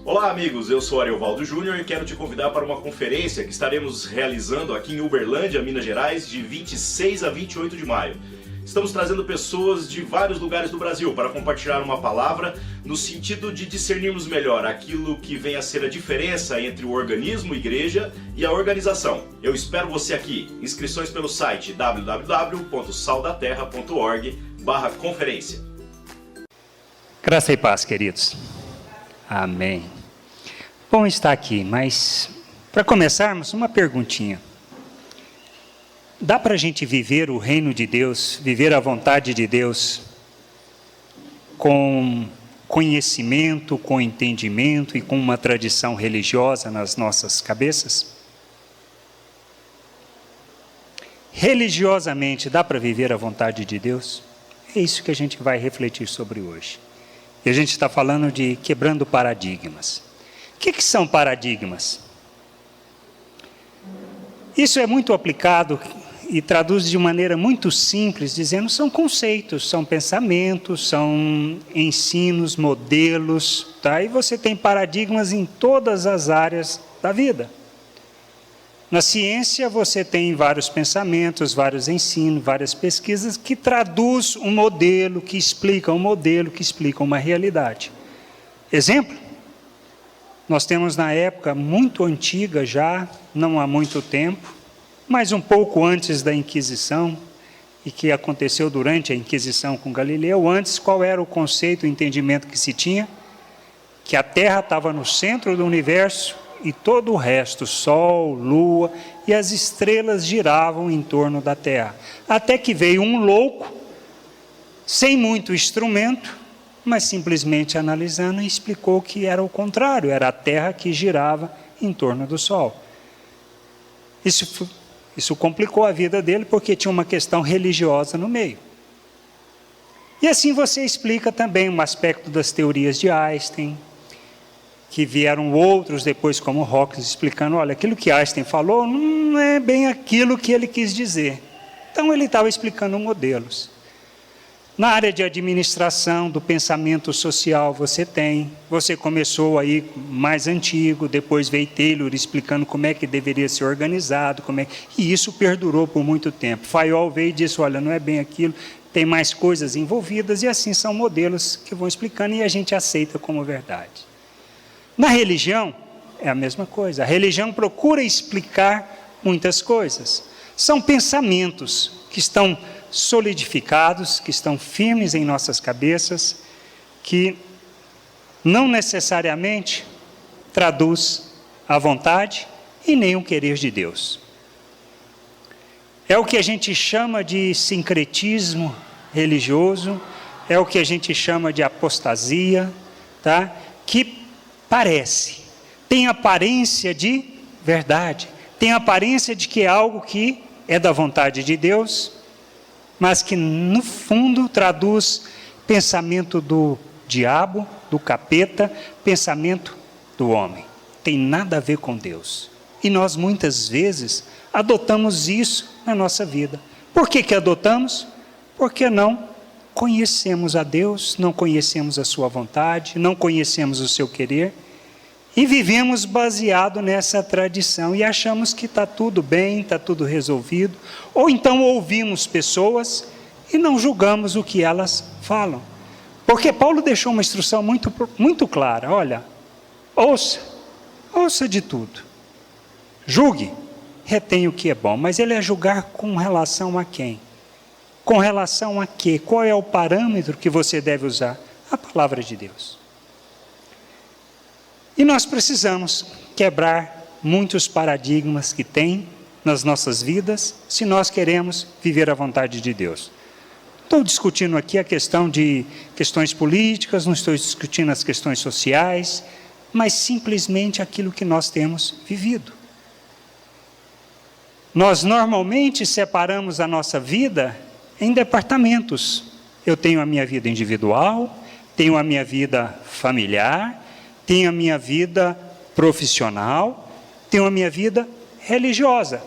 Olá amigos, eu sou Ariovaldo Júnior e quero te convidar para uma conferência que estaremos realizando aqui em Uberlândia, Minas Gerais, de 26 a 28 de maio. Estamos trazendo pessoas de vários lugares do Brasil para compartilhar uma palavra no sentido de discernirmos melhor aquilo que vem a ser a diferença entre o organismo igreja e a organização. Eu espero você aqui. Inscrições pelo site www.saldaterra.org/conferência. Graça e paz, queridos. Amém. Bom estar aqui, mas para começarmos, uma perguntinha. Dá para a gente viver o reino de Deus, viver a vontade de Deus, com conhecimento, com entendimento e com uma tradição religiosa nas nossas cabeças? Religiosamente, dá para viver a vontade de Deus? É isso que a gente vai refletir sobre hoje. E a gente está falando de quebrando paradigmas. O que são paradigmas? Isso é muito aplicado e traduz de maneira muito simples, dizendo são conceitos, são pensamentos, são ensinos, modelos, tá? E você tem paradigmas em todas as áreas da vida. Na ciência você tem vários pensamentos, vários ensinos, várias pesquisas que traduz um modelo, que explica um modelo, que explica uma realidade. Exemplo? Nós temos na época muito antiga já, não há muito tempo, mas um pouco antes da Inquisição, e que aconteceu durante a Inquisição com Galileu. Antes, qual era o conceito, o entendimento que se tinha? Que a Terra estava no centro do universo e todo o resto, Sol, Lua e as estrelas giravam em torno da Terra. Até que veio um louco, sem muito instrumento, mas simplesmente analisando, e explicou que era o contrário, era a Terra que girava em torno do Sol. Isso complicou a vida dele, porque tinha uma questão religiosa no meio. E assim você explica também um aspecto das teorias de Einstein, que vieram outros depois, como Hawking, explicando, olha, aquilo que Einstein falou não é bem aquilo que ele quis dizer. Então ele estava explicando modelos. Na área de administração, do pensamento social, você começou aí mais antigo, depois veio Taylor explicando como é que deveria ser organizado, e isso perdurou por muito tempo. Fayol veio e disse, olha, não é bem aquilo, tem mais coisas envolvidas, e assim são modelos que vão explicando e a gente aceita como verdade. Na religião, é a mesma coisa. A religião procura explicar muitas coisas. São pensamentos que estão solidificados, que estão firmes em nossas cabeças, que não necessariamente traduz a vontade e nem o querer de Deus. É o que a gente chama de sincretismo religioso, é o que a gente chama de apostasia, tá? Que tem aparência de verdade, tem aparência de que é algo que é da vontade de Deus, mas que no fundo traduz pensamento do diabo, do capeta, pensamento do homem. Tem nada a ver com Deus. E nós muitas vezes adotamos isso na nossa vida. Por que adotamos? Porque não conhecemos a Deus, não conhecemos a sua vontade, não conhecemos o seu querer, e vivemos baseado nessa tradição, e achamos que está tudo bem, está tudo resolvido, ou então ouvimos pessoas e não julgamos o que elas falam. Porque Paulo deixou uma instrução muito clara, olha, ouça de tudo, julgue, retém o que é bom, mas ele é julgar com relação a quem? Com relação a quê? Qual é o parâmetro que você deve usar? A palavra de Deus. E nós precisamos quebrar muitos paradigmas que tem nas nossas vidas, se nós queremos viver a vontade de Deus. Estou discutindo aqui a questão de questões políticas, não estou discutindo as questões sociais, mas simplesmente aquilo que nós temos vivido. Nós normalmente separamos a nossa vida em departamentos. Eu tenho a minha vida individual, tenho a minha vida familiar, tenho a minha vida profissional, tenho a minha vida religiosa.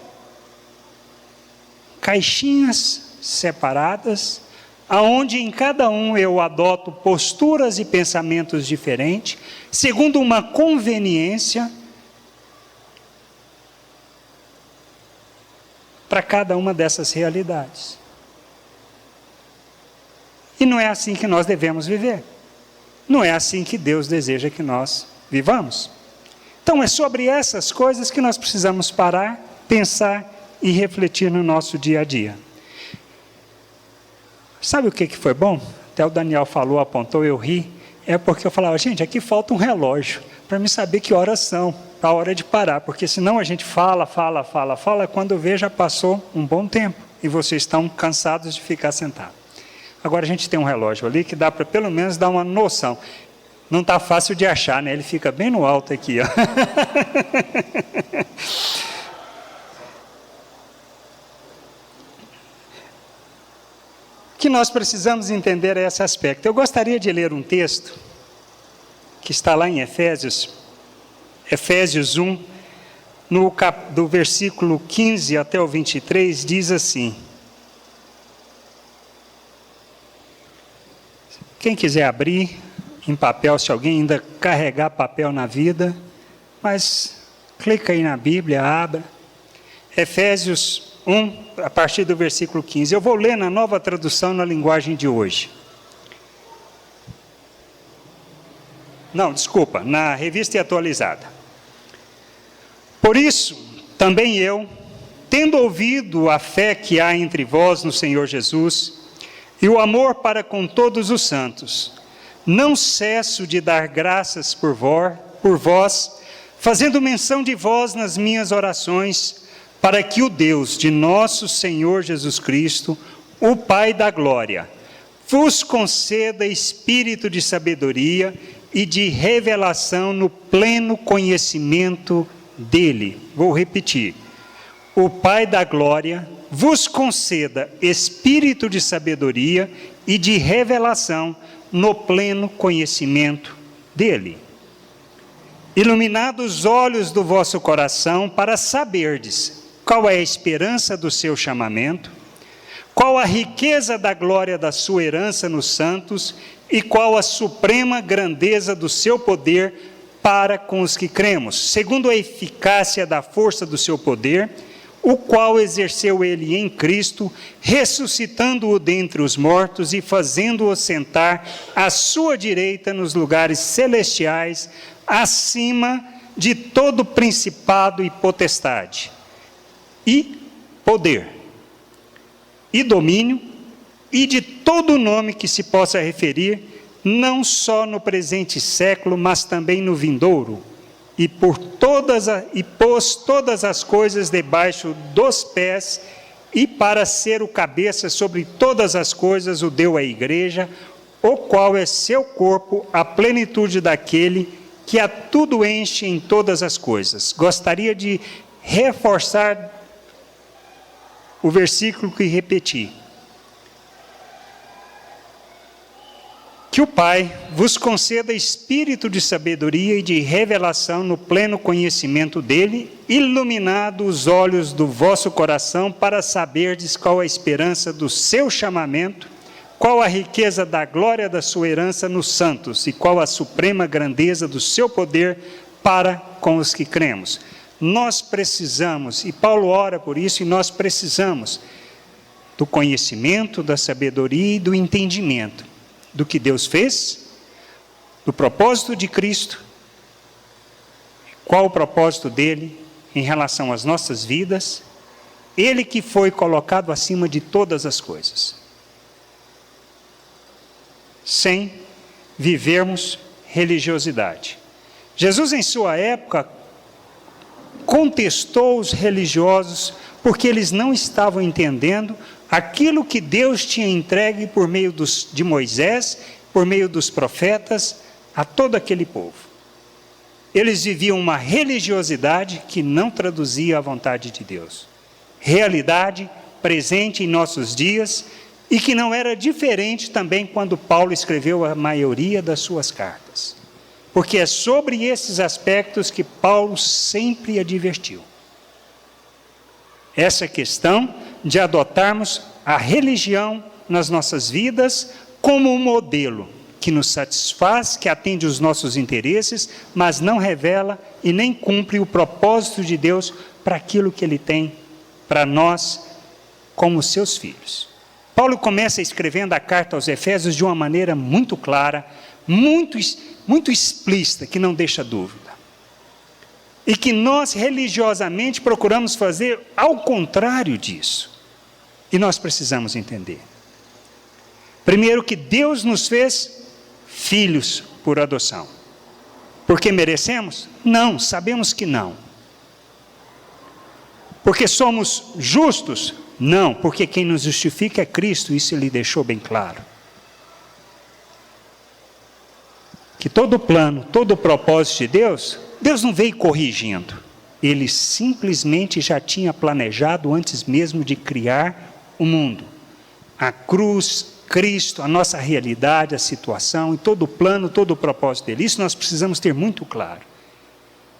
Caixinhas separadas, aonde em cada um eu adoto posturas e pensamentos diferentes, segundo uma conveniência para cada uma dessas realidades. E não é assim que nós devemos viver. Não é assim que Deus deseja que nós vivamos. Então é sobre essas coisas que nós precisamos parar, pensar e refletir no nosso dia a dia. Sabe o que foi bom? Até o Daniel falou, apontou, eu ri. É porque eu falava, gente, aqui falta um relógio para me saber que horas são, a hora de parar, porque senão a gente fala, quando vê já passou um bom tempo e vocês estão cansados de ficar sentados. Agora a gente tem um relógio ali que dá para pelo menos dar uma noção. Não está fácil de achar, né? Ele fica bem no alto aqui, ó. O que nós precisamos entender é esse aspecto. Eu gostaria de ler um texto que está lá em Efésios 1, do versículo 15 até o 23, diz assim. Quem quiser abrir em papel, se alguém ainda carregar papel na vida, mas clica aí na Bíblia, abra. Efésios 1, a partir do versículo 15. Eu vou ler na Nova Tradução na linguagem de hoje. Não, desculpa, na Revista Atualizada. Por isso, também eu, tendo ouvido a fé que há entre vós no Senhor Jesus, e o amor para com todos os santos, não cesso de dar graças por vós, fazendo menção de vós nas minhas orações, para que o Deus de nosso Senhor Jesus Cristo, o Pai da glória, vos conceda espírito de sabedoria e de revelação no pleno conhecimento dele. Vou repetir. O Pai da glória vos conceda espírito de sabedoria e de revelação no pleno conhecimento dele. Iluminados os olhos do vosso coração para saberdes qual é a esperança do seu chamamento, qual a riqueza da glória da sua herança nos santos e qual a suprema grandeza do seu poder para com os que cremos, segundo a eficácia da força do seu poder, o qual exerceu ele em Cristo, ressuscitando-o dentre os mortos e fazendo-o sentar à sua direita nos lugares celestiais, acima de todo principado e potestade, e poder, e domínio, e de todo nome que se possa referir, não só no presente século, mas também no vindouro, e pôs todas as coisas debaixo dos pés, e para ser o cabeça sobre todas as coisas o deu à igreja, o qual é seu corpo, a plenitude daquele que a tudo enche em todas as coisas. Gostaria de reforçar o versículo que repeti. Que o Pai vos conceda espírito de sabedoria e de revelação no pleno conhecimento dele, iluminado os olhos do vosso coração para saberdes qual a esperança do seu chamamento, qual a riqueza da glória da sua herança nos santos e qual a suprema grandeza do seu poder para com os que cremos. Nós precisamos, e Paulo ora por isso, e nós precisamos do conhecimento, da sabedoria e do entendimento do que Deus fez, do propósito de Cristo, qual o propósito dele em relação às nossas vidas, ele que foi colocado acima de todas as coisas, sem vivermos religiosidade. Jesus, em sua época, contestou os religiosos porque eles não estavam entendendo aquilo que Deus tinha entregue por meio de Moisés, por meio dos profetas, a todo aquele povo. Eles viviam uma religiosidade que não traduzia a vontade de Deus. Realidade presente em nossos dias e que não era diferente também quando Paulo escreveu a maioria das suas cartas. Porque é sobre esses aspectos que Paulo sempre advertiu. Essa questão de adotarmos a religião nas nossas vidas como um modelo que nos satisfaz, que atende os nossos interesses, mas não revela e nem cumpre o propósito de Deus para aquilo que Ele tem para nós como seus filhos. Paulo começa escrevendo a carta aos Efésios de uma maneira muito clara, muito explícita, que não deixa dúvida. E que nós religiosamente procuramos fazer ao contrário disso. E nós precisamos entender. Primeiro, que Deus nos fez filhos por adoção. Porque merecemos? Não, sabemos que não. Porque somos justos? Não, porque quem nos justifica é Cristo, isso Ele deixou bem claro. Que todo o plano, todo o propósito de Deus, Deus não veio corrigindo. Ele simplesmente já tinha planejado antes mesmo de criar o mundo. A cruz, Cristo, a nossa realidade, a situação, e todo o plano, todo o propósito dele. Isso nós precisamos ter muito claro.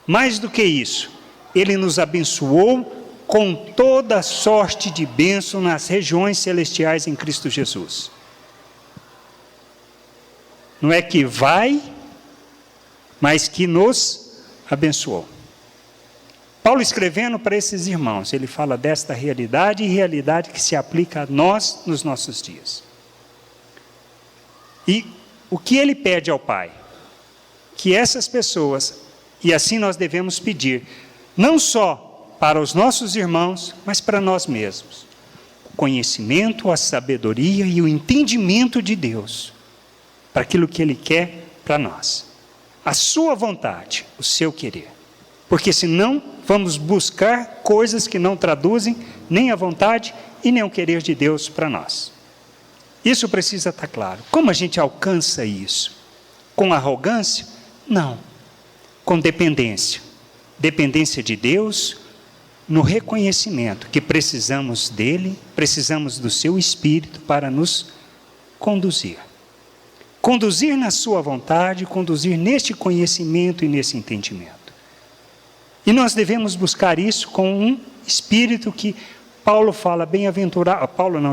Mais do que isso, Ele nos abençoou com toda sorte de bênção nas regiões celestiais em Cristo Jesus. Não é que vai, mas que nos abençoou. Paulo escrevendo para esses irmãos, ele fala desta realidade e realidade que se aplica a nós nos nossos dias. E o que ele pede ao Pai? Que essas pessoas, e assim nós devemos pedir, não só para os nossos irmãos, mas para nós mesmos. O conhecimento, a sabedoria e o entendimento de Deus, para aquilo que Ele quer para nós. A sua vontade, o seu querer. Porque senão vamos buscar coisas que não traduzem nem a vontade e nem o querer de Deus para nós. Isso precisa estar claro. Como a gente alcança isso? Com arrogância? Não. Com dependência. Dependência de Deus, no reconhecimento que precisamos dele, precisamos do seu Espírito para nos conduzir. Conduzir na sua vontade, conduzir neste conhecimento e nesse entendimento. E nós devemos buscar isso com um Espírito que Paulo fala,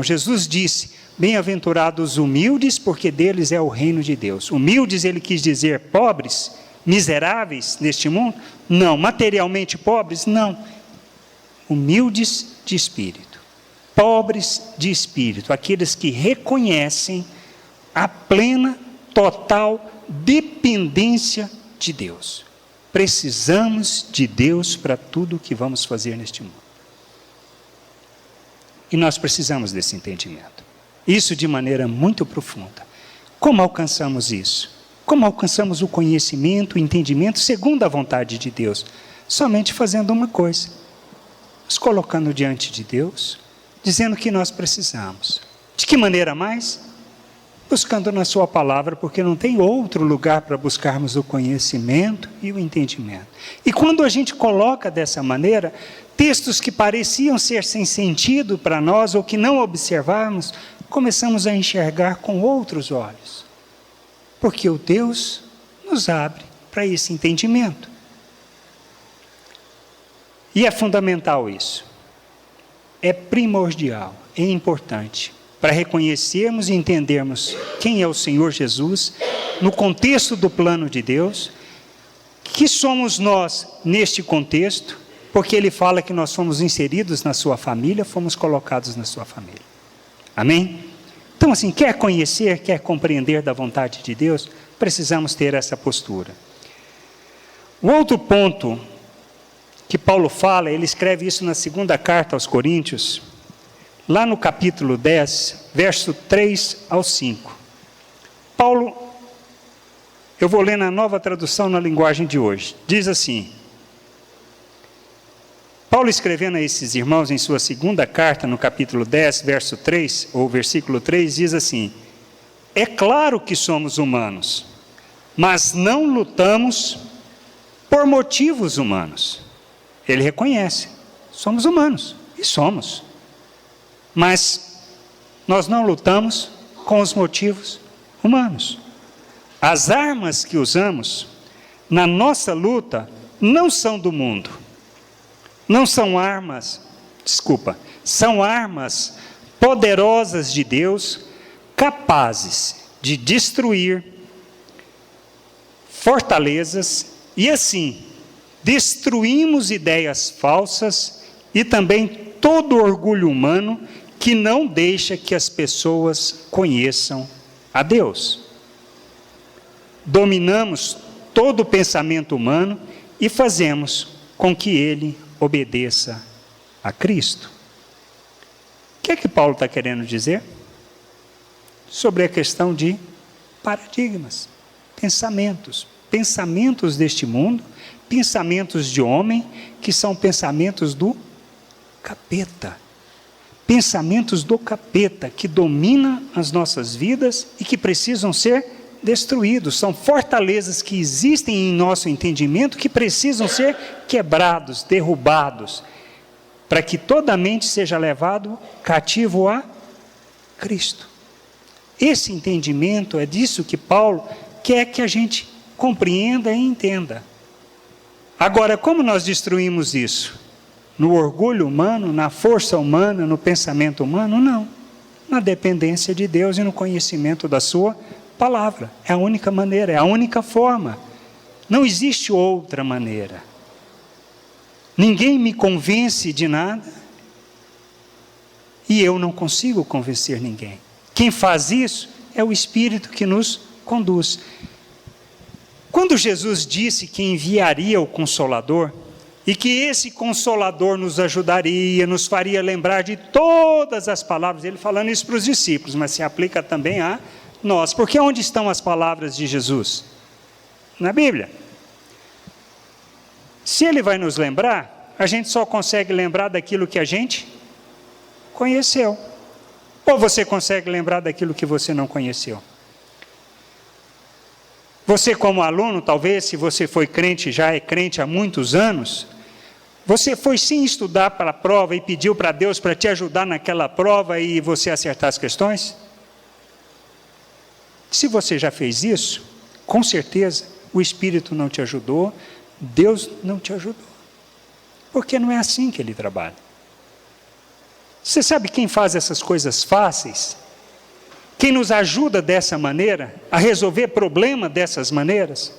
Jesus disse, bem-aventurados os humildes, porque deles é o reino de Deus. Humildes, ele quis dizer pobres, miseráveis neste mundo? Não. Materialmente pobres? Não. Humildes de espírito, pobres de espírito, aqueles que reconhecem a plena, total dependência de Deus. Precisamos de Deus para tudo o que vamos fazer neste mundo. E nós precisamos desse entendimento. Isso de maneira muito profunda. Como alcançamos isso? Como alcançamos o conhecimento, o entendimento segundo a vontade de Deus? Somente fazendo uma coisa. Nos colocando diante de Deus, dizendo que nós precisamos. De que maneira mais? Buscando na sua palavra, porque não tem outro lugar para buscarmos o conhecimento e o entendimento. E quando a gente coloca dessa maneira, textos que pareciam ser sem sentido para nós, ou que não observarmos, começamos a enxergar com outros olhos. Porque o Deus nos abre para esse entendimento. E é fundamental isso. É primordial, é importante, para reconhecermos e entendermos quem é o Senhor Jesus, no contexto do plano de Deus, que somos nós neste contexto, porque Ele fala que nós fomos inseridos na sua família, fomos colocados na sua família. Amém? Então assim, quer conhecer, quer compreender da vontade de Deus, precisamos ter essa postura. O outro ponto que Paulo fala, ele escreve isso na segunda carta aos Coríntios, lá no capítulo 10, verso 3 ao 5. Paulo, eu vou ler na Nova Tradução na linguagem de hoje, diz assim: Paulo escrevendo a esses irmãos em sua segunda carta, no capítulo 10, verso 3, ou versículo 3, diz assim: é claro que somos humanos, mas não lutamos por motivos humanos. Ele reconhece, somos humanos, e somos. Mas nós não lutamos com os motivos humanos. As armas que usamos na nossa luta não são do mundo. São armas poderosas de Deus capazes de destruir fortalezas e assim destruímos ideias falsas e também todo orgulho humano que não deixa que as pessoas conheçam a Deus. Dominamos todo o pensamento humano e fazemos com que ele obedeça a Cristo. O que é que Paulo está querendo dizer? Sobre a questão de paradigmas, pensamentos deste mundo, pensamentos de homem, que são pensamentos do capeta. Pensamentos do capeta, que dominam as nossas vidas e que precisam ser destruídos. São fortalezas que existem em nosso entendimento que precisam ser quebrados, derrubados, para que toda a mente seja levado cativo a Cristo. Esse entendimento, é disso que Paulo quer que a gente compreenda e entenda. Agora, como nós destruímos isso? No orgulho humano, na força humana, no pensamento humano? Não. Na dependência de Deus e no conhecimento da sua palavra. É a única maneira, é a única forma. Não existe outra maneira. Ninguém me convence de nada e eu não consigo convencer ninguém. Quem faz isso é o Espírito que nos conduz. Quando Jesus disse que enviaria o Consolador, e que esse Consolador nos ajudaria, nos faria lembrar de todas as palavras, ele falando isso para os discípulos, mas se aplica também a nós, porque onde estão as palavras de Jesus? Na Bíblia. Se ele vai nos lembrar, a gente só consegue lembrar daquilo que a gente conheceu. Ou você consegue lembrar daquilo que você não conheceu? Você como aluno, talvez, se você foi crente, já é crente há muitos anos, você foi sim estudar para a prova e pediu para Deus para te ajudar naquela prova e você acertar as questões? Se você já fez isso, com certeza o Espírito não te ajudou, Deus não te ajudou. Porque não é assim que Ele trabalha. Você sabe quem faz essas coisas fáceis? Quem nos ajuda dessa maneira, a resolver problema dessas maneiras?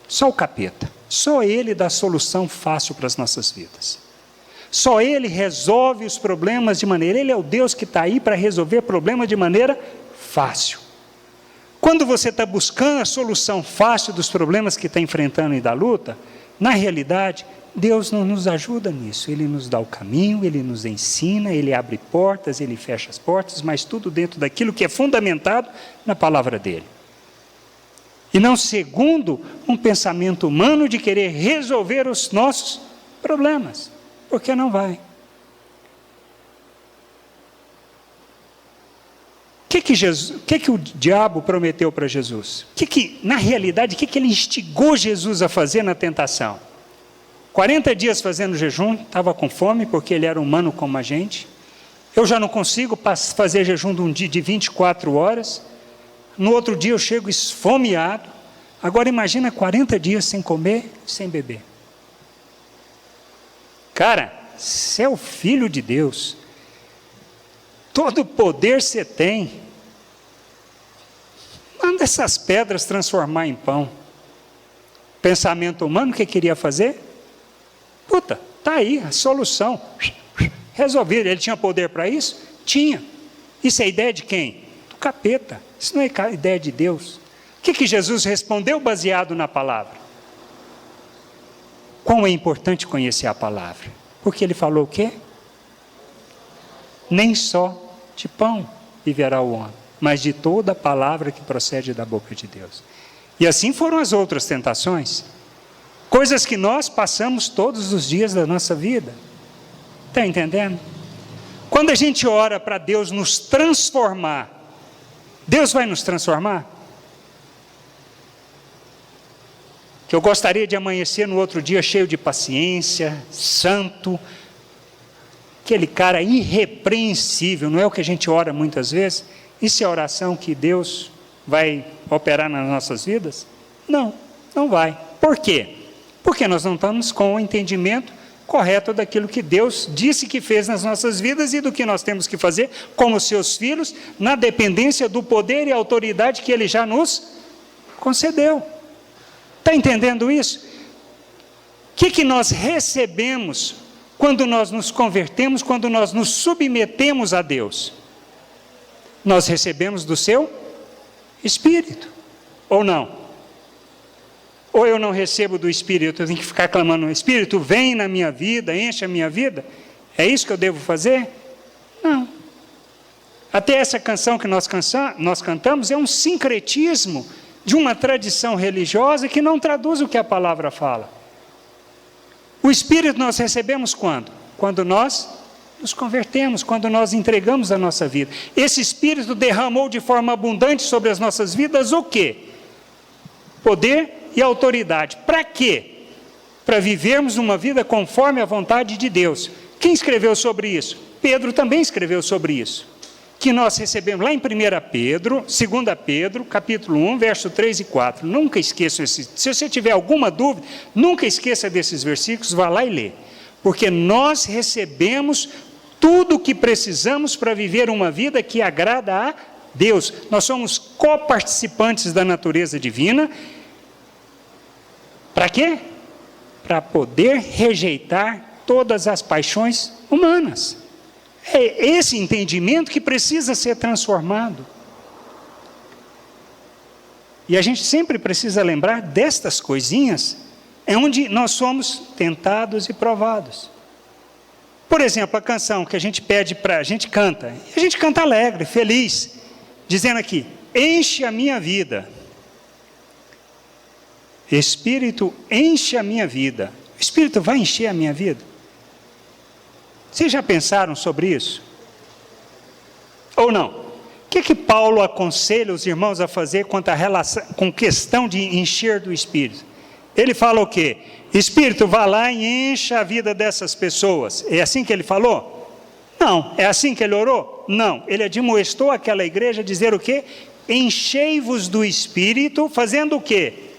Só o capeta. Só ele dá solução fácil para as nossas vidas. Só ele resolve os problemas de maneira... Ele é o Deus que está aí para resolver problemas de maneira fácil. Quando você está buscando a solução fácil dos problemas que está enfrentando e da luta, na realidade, Deus não nos ajuda nisso. Ele nos dá o caminho, Ele nos ensina, Ele abre portas, Ele fecha as portas, mas tudo dentro daquilo que é fundamentado na palavra dEle. E não segundo um pensamento humano de querer resolver os nossos problemas, porque não vai. O que o diabo prometeu para Jesus? Na realidade, o que ele instigou Jesus a fazer na tentação? 40 dias fazendo jejum, estava com fome, porque ele era humano como a gente. Eu já não consigo fazer jejum de um dia de 24 horas. No outro dia eu chego esfomeado. Agora imagina 40 dias sem comer, sem beber. Cara, você é o Filho de Deus. Todo poder você tem. Manda essas pedras transformar em pão. Pensamento humano, o que queria fazer? Puta, está aí a solução. Resolvido. Ele tinha poder para isso? Tinha. Isso é ideia de quem? Do capeta. Isso não é ideia de Deus. O que Jesus respondeu baseado na palavra? Quão é importante conhecer a palavra? Porque ele falou o quê? Nem só de pão viverá o homem, mas de toda a palavra que procede da boca de Deus. E assim foram as outras tentações. Coisas que nós passamos todos os dias da nossa vida. Está entendendo? Quando a gente ora para Deus nos transformar, Deus vai nos transformar? Que eu gostaria de amanhecer no outro dia cheio de paciência, santo, aquele cara irrepreensível, não é o que a gente ora muitas vezes? Isso é a oração que Deus vai operar nas nossas vidas? Não, não vai. Por quê? Porque nós não estamos com o entendimento correto daquilo que Deus disse que fez nas nossas vidas e do que nós temos que fazer como seus filhos, na dependência do poder e autoridade que Ele já nos concedeu. Está entendendo isso? O que nós recebemos quando nós nos convertemos, quando nós nos submetemos a Deus? Nós recebemos do seu Espírito, ou não? Ou eu não recebo do Espírito, eu tenho que ficar clamando, Espírito, vem na minha vida, enche a minha vida? É isso que eu devo fazer? Não. Até essa canção que nós cantamos é um sincretismo de uma tradição religiosa que não traduz o que a palavra fala. O Espírito nós recebemos quando? Quando nós nos convertemos, quando nós entregamos a nossa vida. Esse Espírito derramou de forma abundante sobre as nossas vidas o quê? Poder e autoridade. Para quê? Para vivermos uma vida conforme a vontade de Deus. Quem escreveu sobre isso? Pedro também escreveu sobre isso. Que nós recebemos lá em 2 Pedro, capítulo 1, verso 3 e 4. Nunca esqueça esse. Se você tiver alguma dúvida, nunca esqueça desses versículos, vá lá e lê. Porque nós recebemos tudo o que precisamos para viver uma vida que agrada a Deus. Nós somos coparticipantes da natureza divina. Para quê? Para poder rejeitar todas as paixões humanas. É esse entendimento que precisa ser transformado. E a gente sempre precisa lembrar destas coisinhas, é onde nós somos tentados e provados. Por exemplo, a canção que a gente pede para a gente canta alegre, feliz, dizendo aqui, enche a minha vida. Espírito, enche a minha vida. O Espírito vai encher a minha vida? Vocês já pensaram sobre isso? Ou não? O que Paulo aconselha os irmãos a fazer quanto à relação, com questão de encher do Espírito? Ele fala o quê? Espírito, vá lá e encha a vida dessas pessoas. É assim que ele falou? Não. É assim que ele orou? Não. Ele admoestou aquela igreja a dizer o quê? Enchei-vos do Espírito, fazendo o quê?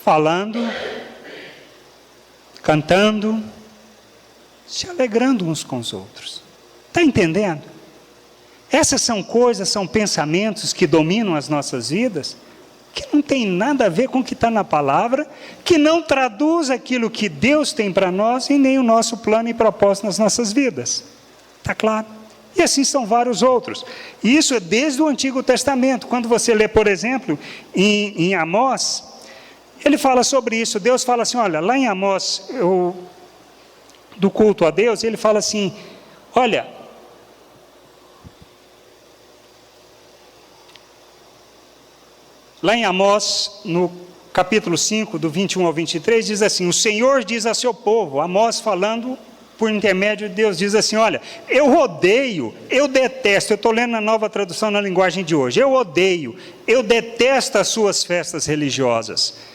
Falando, cantando, se alegrando uns com os outros. Está entendendo? Essas são coisas, são pensamentos que dominam as nossas vidas, que não tem nada a ver com o que está na palavra, que não traduz aquilo que Deus tem para nós e nem o nosso plano e propósito nas nossas vidas. Está claro? E assim são vários outros. E isso é desde o Antigo Testamento. Quando você lê, por exemplo, em Amós, ele fala sobre isso. Deus fala assim, olha, lá em Amós, do culto a Deus, ele fala assim, olha, lá em Amós, no capítulo 5, do 21 ao 23, diz assim, o Senhor diz a seu povo, Amós falando por intermédio de Deus, diz assim, olha, eu odeio, eu detesto, eu estou lendo na Nova Tradução na linguagem de hoje, eu odeio, eu detesto as suas festas religiosas.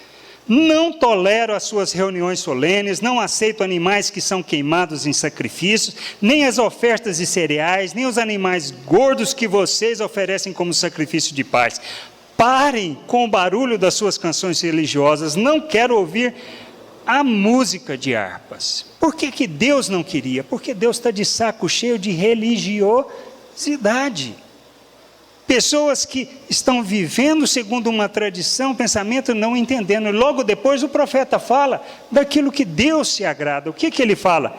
Não tolero as suas reuniões solenes, não aceito animais que são queimados em sacrifícios, nem as ofertas de cereais, nem os animais gordos que vocês oferecem como sacrifício de paz. Parem com o barulho das suas canções religiosas, não quero ouvir a música de harpas. Por que Deus não queria? Porque Deus está de saco cheio de religiosidade. Pessoas que estão vivendo segundo uma tradição, pensamento, não entendendo. E logo depois o profeta fala daquilo que Deus se agrada. O que ele fala?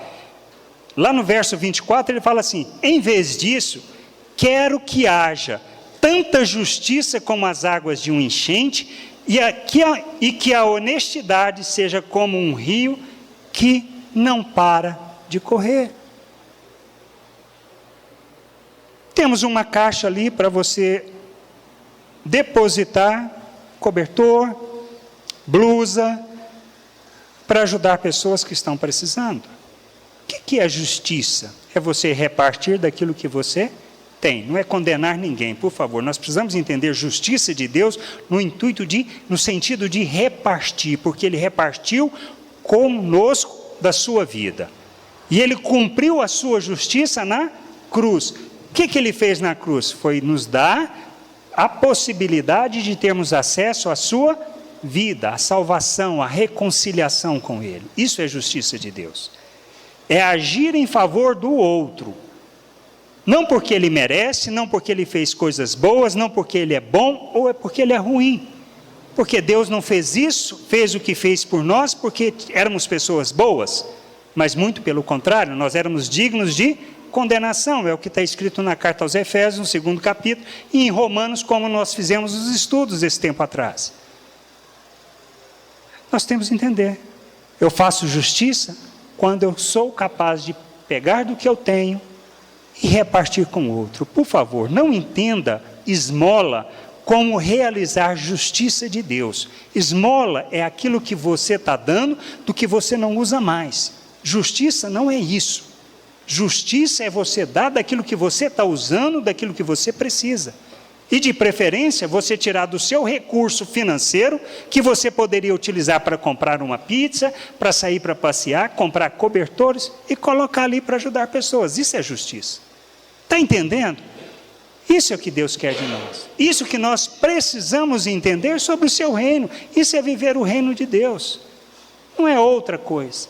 Lá no verso 24 ele fala assim, em vez disso, quero que haja tanta justiça como as águas de um enchente, e que a honestidade seja como um rio que não para de correr. Temos uma caixa ali para você depositar cobertor, blusa, para ajudar pessoas que estão precisando. O que é justiça? É você repartir daquilo que você tem, não é condenar ninguém, por favor. Nós precisamos entender justiça de Deus no sentido de repartir, porque Ele repartiu conosco da sua vida. E Ele cumpriu a sua justiça na cruz. O que Ele fez na cruz? Foi nos dar a possibilidade de termos acesso à sua vida, a salvação, a reconciliação com Ele. Isso é justiça de Deus. É agir em favor do outro. Não porque ele merece, não porque ele fez coisas boas, não porque ele é bom ou é porque ele é ruim. Porque Deus não fez isso, fez o que fez por nós porque éramos pessoas boas. Mas muito pelo contrário, nós éramos dignos de condenação. É o que está escrito na carta aos Efésios, no 2º capítulo, e em Romanos, como nós fizemos os estudos esse tempo atrás. Nós temos que entender. Eu faço justiça quando eu sou capaz de pegar do que eu tenho e repartir com o outro. Por favor, não entenda esmola como realizar justiça de Deus. Esmola é aquilo que você está dando do que você não usa mais. Justiça não é isso. Justiça é você dar daquilo que você está usando, daquilo que você precisa. E de preferência, você tirar do seu recurso financeiro, que você poderia utilizar para comprar uma pizza, para sair para passear, comprar cobertores, e colocar ali para ajudar pessoas. Isso é justiça. Está entendendo? Isso é o que Deus quer de nós. Isso que nós precisamos entender sobre o seu reino. Isso é viver o reino de Deus. Não é outra coisa.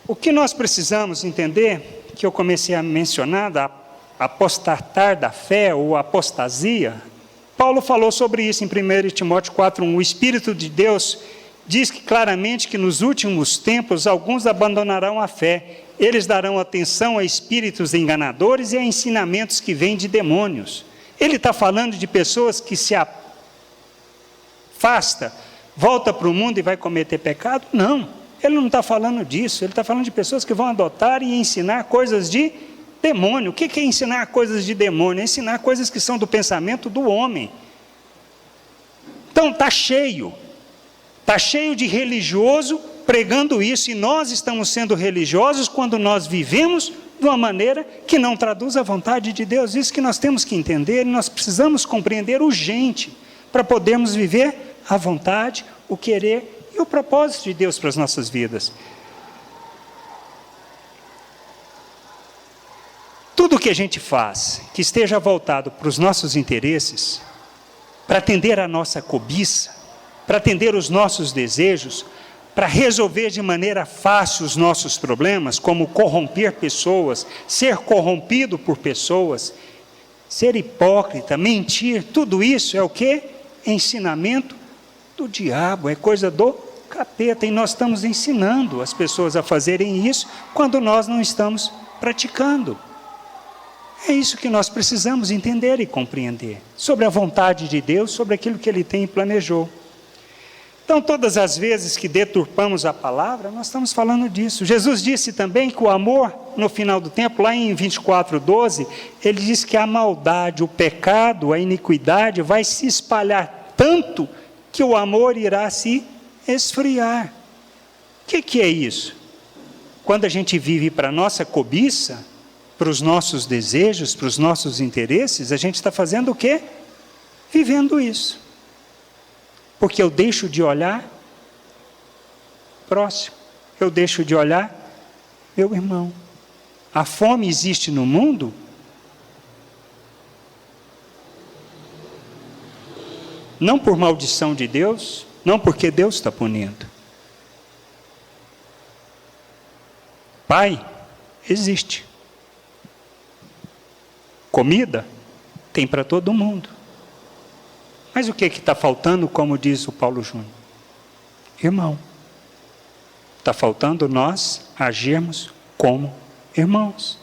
O que nós precisamos entender, que eu comecei a mencionar, da apostatar da fé ou apostasia, Paulo falou sobre isso em 1 Timóteo 4:1. O Espírito de Deus diz que claramente que nos últimos tempos alguns abandonarão a fé. Eles darão atenção a espíritos enganadores e a ensinamentos que vêm de demônios. Ele está falando de pessoas que se afasta, volta para o mundo e vai cometer pecado? Não. Ele não está falando disso, ele está falando de pessoas que vão adotar e ensinar coisas de demônio. O que é ensinar coisas de demônio? É ensinar coisas que são do pensamento do homem. Então está cheio de religioso pregando isso, e nós estamos sendo religiosos quando nós vivemos de uma maneira que não traduz a vontade de Deus. Isso que nós temos que entender, e nós precisamos compreender urgente, para podermos viver a vontade, o querer e o propósito de Deus para as nossas vidas. Tudo que a gente faz, que esteja voltado para os nossos interesses, para atender a nossa cobiça, para atender os nossos desejos, para resolver de maneira fácil os nossos problemas, como corromper pessoas, ser corrompido por pessoas, ser hipócrita, mentir, tudo isso é o quê? Ensinamento do diabo, é coisa do capeta, e nós estamos ensinando as pessoas a fazerem isso quando nós não estamos praticando. É isso que nós precisamos entender e compreender sobre a vontade de Deus, sobre aquilo que Ele tem e planejou. Então, todas as vezes que deturpamos a palavra, nós estamos falando disso. Jesus disse também que o amor, no final do tempo, lá em 24:12, Ele diz que a maldade, o pecado, a iniquidade vai se espalhar tanto que o amor irá se esfriar. O que é isso? Quando a gente vive para a nossa cobiça, para os nossos desejos, para os nossos interesses, a gente está fazendo o quê? Vivendo isso. Porque eu deixo de olhar próximo, eu deixo de olhar meu irmão. A fome existe no mundo não por maldição de Deus, não porque Deus está punindo. Pai, existe. Comida tem para todo mundo. Mas o que está faltando, como diz o Paulo Júnior? Irmão. Está faltando nós agirmos como irmãos.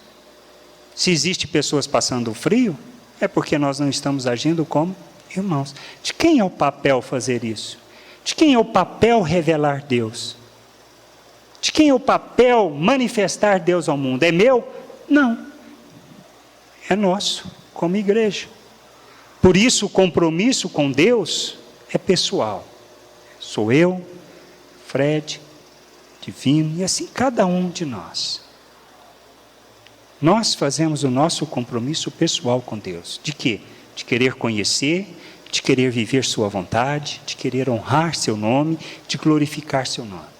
Se existe pessoas passando frio, é porque nós não estamos agindo como irmãos. De quem é o papel fazer isso? De quem é o papel revelar Deus? De quem é o papel manifestar Deus ao mundo? É meu? Não. É nosso, como igreja. Por isso o compromisso com Deus é pessoal. Sou eu, Fred, Divino, e assim cada um de nós. Nós fazemos o nosso compromisso pessoal com Deus. De quê? De querer conhecer, de querer viver sua vontade, de querer honrar seu nome, de glorificar seu nome.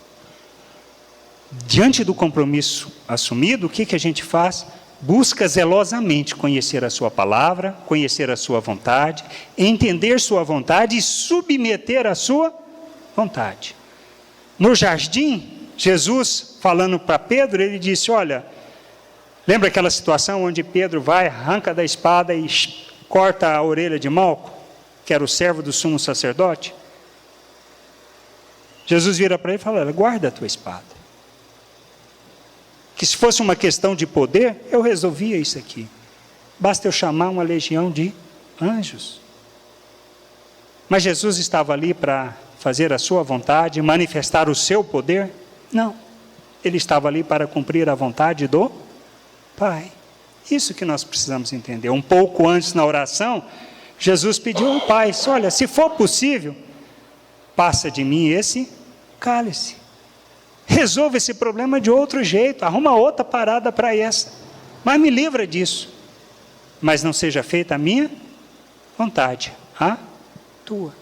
Diante do compromisso assumido, o que a gente faz? busca zelosamente conhecer a sua palavra, conhecer a sua vontade, entender sua vontade e submeter a sua vontade. No jardim, Jesus, falando para Pedro, ele disse, olha, lembra aquela situação onde Pedro vai, arranca da espada e corta a orelha de Malco, que era o servo do sumo sacerdote? Jesus vira para ele e fala, olha, guarda a tua espada. Que se fosse uma questão de poder, eu resolvia isso aqui. Basta eu chamar uma legião de anjos. Mas Jesus estava ali para fazer a sua vontade, manifestar o seu poder? Não. Ele estava ali para cumprir a vontade do Pai. Isso que nós precisamos entender. Um pouco antes na oração, Jesus pediu ao Pai, olha, se for possível, passa de mim esse cálice. Resolva esse problema de outro jeito, arruma outra parada para essa. Mas me livra disso. Mas não seja feita a minha vontade, a tua.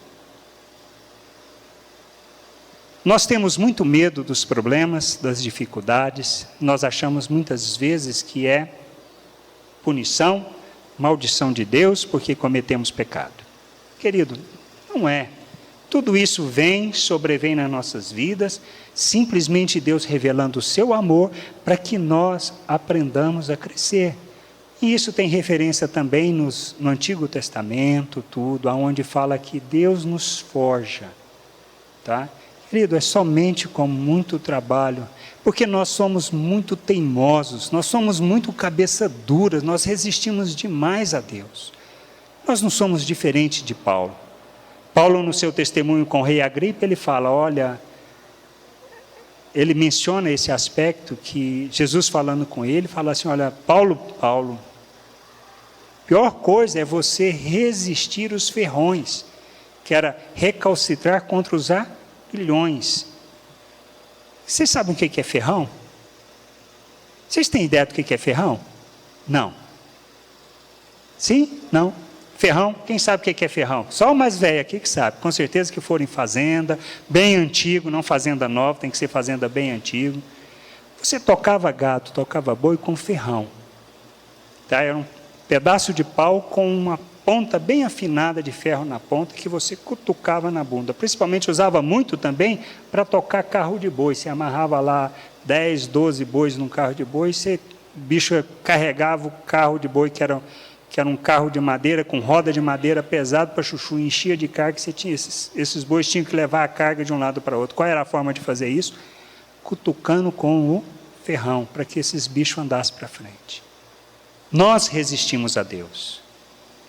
Nós temos muito medo dos problemas, das dificuldades. Nós achamos muitas vezes que é punição, maldição de Deus, porque cometemos pecado. Querido, não é. Tudo isso sobrevém nas nossas vidas, simplesmente Deus revelando o seu amor para que nós aprendamos a crescer. E isso tem referência também no Antigo Testamento, tudo, onde fala que Deus nos forja. Tá? Querido, é somente com muito trabalho, porque nós somos muito teimosos, nós somos muito cabeça dura, nós resistimos demais a Deus. Nós não somos diferentes de Paulo. Paulo, no seu testemunho com o rei Agripa, ele fala, olha, ele menciona esse aspecto que Jesus falando com ele, fala assim, olha, Paulo, pior coisa é você resistir os ferrões, que era recalcitrar contra os aguilhões. Vocês sabem o que é ferrão? Vocês têm ideia do que é ferrão? Não. Sim? Não? Ferrão, quem sabe o que é ferrão? Só o mais velho aqui que sabe, com certeza que for em fazenda, bem antigo, não fazenda nova, tem que ser fazenda bem antigo. Você tocava gado, tocava boi com ferrão. Tá? Era um pedaço de pau com uma ponta bem afinada de ferro na ponta que você cutucava na bunda. Principalmente usava muito também para tocar carro de boi. Você amarrava lá 10, 12 bois num carro de boi, o bicho carregava o carro de boi que era um carro de madeira, com roda de madeira pesado para chuchu, enchia de carga, você tinha esses bois tinham que levar a carga de um lado para o outro. Qual era a forma de fazer isso? Cutucando com o ferrão, para que esses bichos andassem para frente. Nós resistimos a Deus.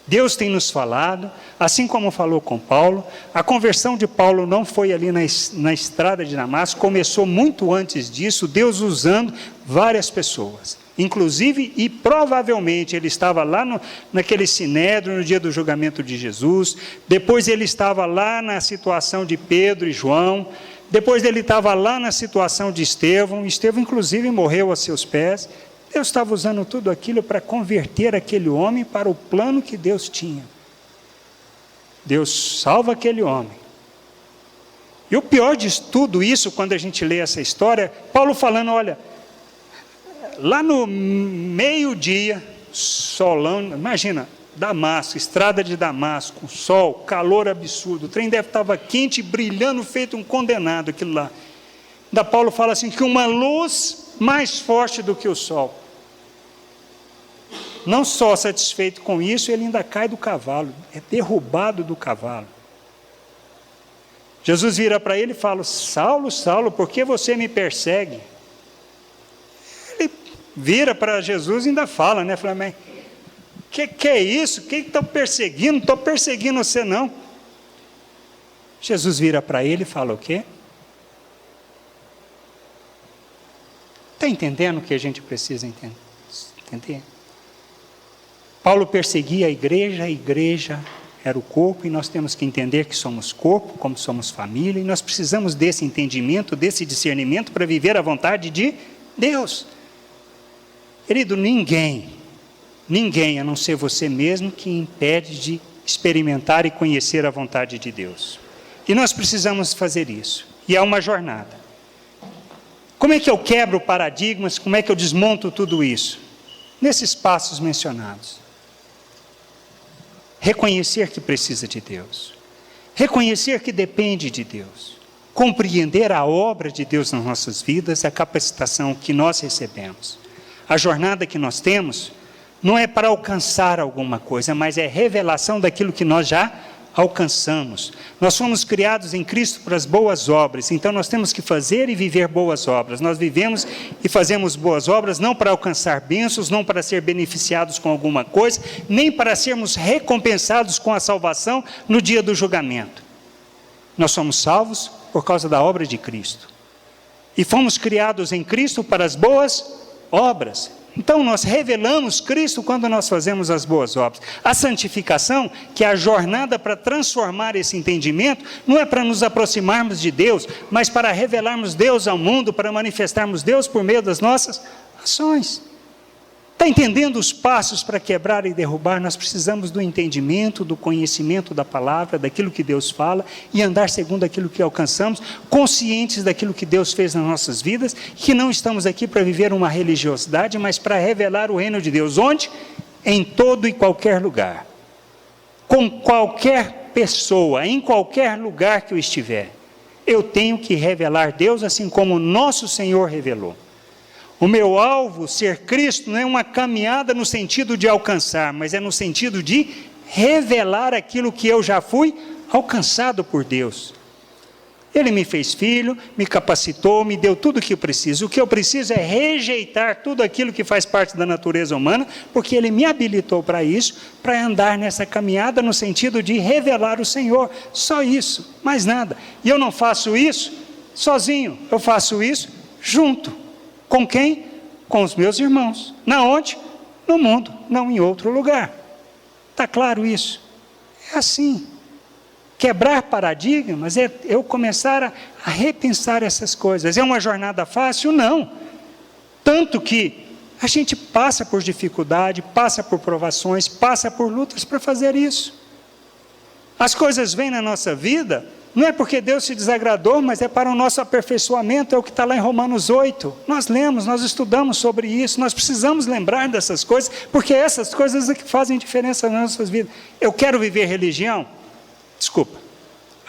Deus tem nos falado, assim como falou com Paulo. A conversão de Paulo não foi ali na estrada de Damasco, começou muito antes disso, Deus usando várias pessoas. Inclusive, e provavelmente, ele estava lá naquele sinédrio, no dia do julgamento de Jesus, depois ele estava lá na situação de Pedro e João, depois ele estava lá na situação de Estevão, inclusive morreu a seus pés. Deus estava usando tudo aquilo para converter aquele homem para o plano que Deus tinha. Deus salva aquele homem. E o pior de tudo isso, quando a gente lê essa história, Paulo falando, olha, lá no meio-dia, solão, imagina, Damasco, estrada de Damasco, sol, calor absurdo, o trem deve estar quente, brilhando, feito um condenado, aquilo lá. Da Paulo fala assim, que uma luz mais forte do que o sol. Não só satisfeito com isso, ele ainda cai do cavalo, é derrubado do cavalo. Jesus vira para ele e fala, Saulo, Saulo, por que você me persegue? Ele vira para Jesus e ainda fala, né? Fala, mas que é isso? Quem está perseguindo? Não estou perseguindo você não. Jesus vira para ele e fala o quê? Está entendendo o que a gente precisa entender? Paulo perseguia a igreja era o corpo, e nós temos que entender que somos corpo, como somos família, e nós precisamos desse entendimento, desse discernimento para viver a vontade de Deus. Querido, ninguém, a não ser você mesmo, que impede de experimentar e conhecer a vontade de Deus. E nós precisamos fazer isso, e é uma jornada. Como é que eu quebro paradigmas? Como é que eu desmonto tudo isso? nesses passos mencionados. Reconhecer que precisa de Deus. Reconhecer que depende de Deus. Compreender a obra de Deus nas nossas vidas, a capacitação que nós recebemos. A jornada que nós temos não é para alcançar alguma coisa, mas é revelação daquilo que nós já alcançamos. Nós fomos criados em Cristo para as boas obras, então nós temos que fazer e viver boas obras. Nós vivemos e fazemos boas obras não para alcançar bênçãos, não para ser beneficiados com alguma coisa, nem para sermos recompensados com a salvação no dia do julgamento. Nós somos salvos por causa da obra de Cristo. E fomos criados em Cristo para as boas obras. Então nós revelamos Cristo quando nós fazemos as boas obras. A santificação, que é a jornada para transformar esse entendimento, não é para nos aproximarmos de Deus, mas para revelarmos Deus ao mundo, para manifestarmos Deus por meio das nossas ações. Está entendendo os passos para quebrar e derrubar? Nós precisamos do entendimento, do conhecimento da palavra, daquilo que Deus fala, e andar segundo aquilo que alcançamos, conscientes daquilo que Deus fez nas nossas vidas, que não estamos aqui para viver uma religiosidade, mas para revelar o reino de Deus. Onde? Em todo e qualquer lugar. Com qualquer pessoa, em qualquer lugar que eu estiver, eu tenho que revelar Deus assim como o nosso Senhor revelou. O meu alvo, ser Cristo, não é uma caminhada no sentido de alcançar, mas é no sentido de revelar aquilo que eu já fui alcançado por Deus. Ele me fez filho, me capacitou, me deu tudo o que eu preciso. O que eu preciso é rejeitar tudo aquilo que faz parte da natureza humana, porque Ele me habilitou para isso, para andar nessa caminhada no sentido de revelar o Senhor. Só isso, mais nada. E eu não faço isso sozinho, eu faço isso junto. Com quem? Com os meus irmãos. Na onde? No mundo, não em outro lugar. Está claro isso? É assim. Quebrar paradigmas é eu começar a repensar essas coisas. É uma jornada fácil? Não. Tanto que a gente passa por dificuldade, passa por provações, passa por lutas para fazer isso. As coisas vêm na nossa vida, não é porque Deus se desagradou, mas é para o nosso aperfeiçoamento, é o que está lá em Romanos 8. Nós lemos, nós estudamos sobre isso, nós precisamos lembrar dessas coisas, porque essas coisas é que fazem diferença nas nossas vidas. Eu quero viver religião? Desculpa,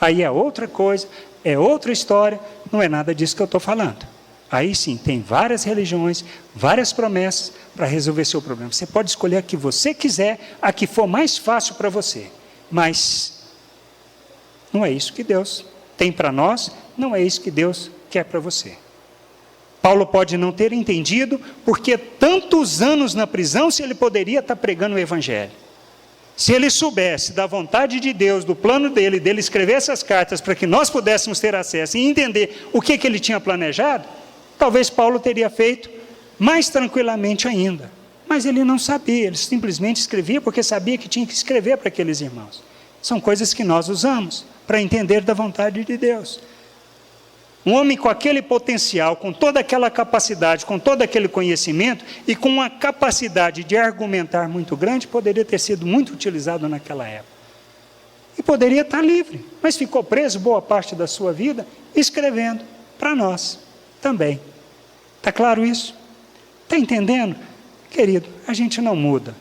aí é outra coisa, é outra história, não é nada disso que eu estou falando. Aí sim, tem várias religiões, várias promessas para resolver seu problema. Você pode escolher a que você quiser, a que for mais fácil para você, mas não é isso que Deus tem para nós, não é isso que Deus quer para você. Paulo pode não ter entendido porque tantos anos na prisão, se ele poderia estar pregando o Evangelho. Se ele soubesse da vontade de Deus, do plano dele escrever essas cartas para que nós pudéssemos ter acesso e entender o que ele tinha planejado, talvez Paulo teria feito mais tranquilamente ainda. Mas ele não sabia, ele simplesmente escrevia porque sabia que tinha que escrever para aqueles irmãos. São coisas que nós usamos para entender da vontade de Deus. Um homem com aquele potencial, com toda aquela capacidade, com todo aquele conhecimento e com uma capacidade de argumentar muito grande, poderia ter sido muito utilizado naquela época. E poderia estar livre, mas ficou preso boa parte da sua vida escrevendo para nós também. Está claro isso? Está entendendo? Querido, a gente não muda.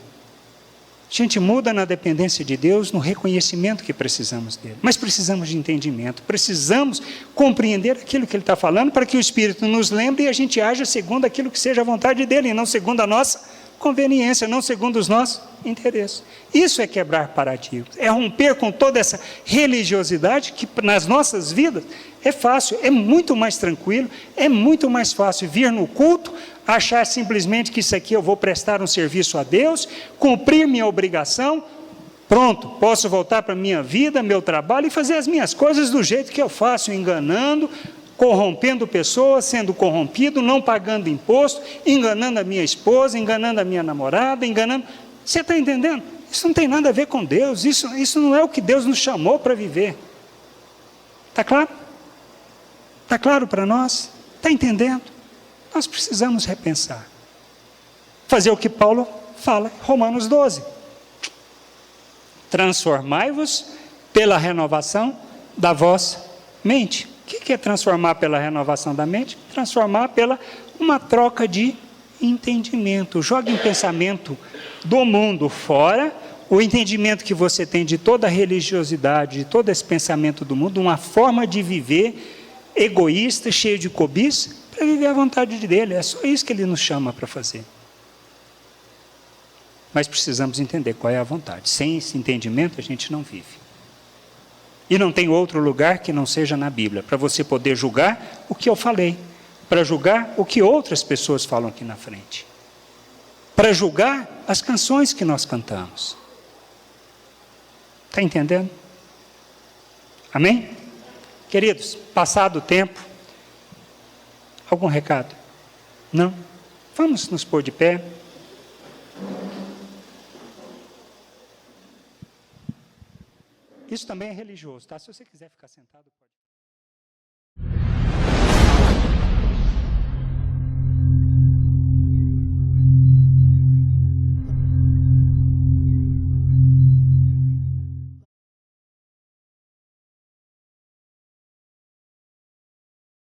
A gente muda na dependência de Deus, no reconhecimento que precisamos dele. Mas precisamos de entendimento, precisamos compreender aquilo que ele está falando para que o Espírito nos lembre e a gente haja segundo aquilo que seja a vontade dele, e não segundo a nossa conveniência, não segundo os nossos interesses. Isso é quebrar paradigmas, é romper com toda essa religiosidade que nas nossas vidas é fácil, é muito mais tranquilo, é muito mais fácil vir no culto, achar simplesmente que isso aqui eu vou prestar um serviço a Deus, cumprir minha obrigação, pronto, posso voltar para a minha vida, meu trabalho e fazer as minhas coisas do jeito que eu faço, enganando, corrompendo pessoas, sendo corrompido, não pagando imposto, enganando a minha esposa, enganando a minha namorada, enganando... Você está entendendo? Isso não tem nada a ver com Deus, isso não é o que Deus nos chamou para viver. Está claro? Está claro para nós? Está entendendo? Nós precisamos repensar. Fazer o que Paulo fala, Romanos 12. Transformai-vos pela renovação da vossa mente. O que é transformar pela renovação da mente? Transformar pela uma troca de entendimento. Jogue um pensamento do mundo fora, o entendimento que você tem de toda a religiosidade, de todo esse pensamento do mundo, uma forma de viver egoísta, cheio de cobiça, para viver a vontade dele. É só isso que ele nos chama para fazer. Mas precisamos entender qual é a vontade. Sem esse entendimento, a gente não vive. E não tem outro lugar que não seja na Bíblia, para você poder julgar o que eu falei, para julgar o que outras pessoas falam aqui na frente, para julgar as canções que nós cantamos. Está entendendo? Amém? Queridos, passado o tempo, algum recado? Não? Vamos nos pôr de pé. Isso também é religioso, tá? Se você quiser ficar sentado, pode.